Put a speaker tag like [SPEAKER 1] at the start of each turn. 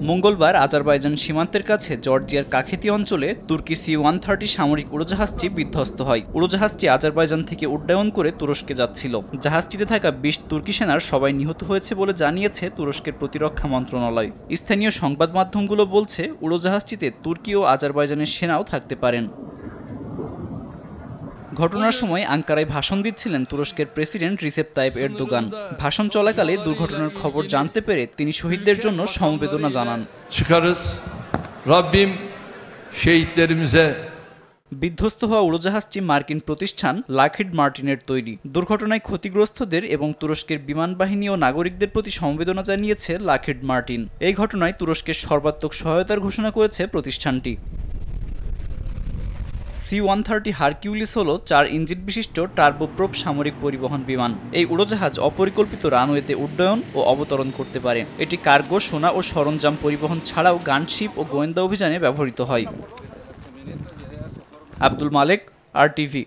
[SPEAKER 1] মঙ্গলবার আজারবাইজান সীমান্তের কাছে জর্জিয়ার কাখেতি অঞ্চলে তুর্কি সি-130 সামরিক উড়োজাহাজটি বিধ্বস্ত হয়। উড়োজাহাজটি আজারবাইজান থেকে উড্ডয়ন করে তুরস্কে যাচ্ছিল। জাহাজটিতে থাকা ২০ তুর্কি সেনার সবাই নিহত হয়েছে বলে জানিয়েছে তুরস্কের প্রতিরক্ষা মন্ত্রণালয়। স্থানীয় সংবাদ মাধ্যমগুলো বলছে, উড়োজাহাজটিতে তুর্কি ও আজারবাইজানের সেনাও থাকতে পারেন। ঘটনার সময় আঙ্কারায় ভাষণ দিচ্ছিলেন তুরস্কের প্রেসিডেন্ট রিসেপ তাইপ এরদোগান। ভাষণ চলাকালে দুর্ঘটনার খবর জানতে পেরে তিনি শহীদদের জন্য সমবেদনা জানান। বিধ্বস্ত হওয়া উড়োজাহাজটি মার্কিন প্রতিষ্ঠান লকহিড মার্টিনের তৈরি। দুর্ঘটনায় ক্ষতিগ্রস্তদের এবং তুরস্কের বিমান বাহিনী ও নাগরিকদের প্রতি সমবেদনা জানিয়েছে লকহিড মার্টিন। এই ঘটনায় তুরস্কের সর্বাত্মক সহায়তার ঘোষণা করেছে প্রতিষ্ঠানটি। সি-130 হারকিউলিস হল ৪ ইঞ্জিন বিশিষ্ট টার্বোপ্রোপ সামরিক পরিবহন বিমান। এই উড়োজাহাজ অপরিকল্পিত রানওয়েতে উড্ডয়ন ও অবতরণ করতে পারে। এটি কার্গো, সোনা ও সরঞ্জাম পরিবহন ছাড়াও গানশিপ ও গোয়েন্দা অভিযানে ব্যবহৃত হয়। আব্দুল মালেক, RTV।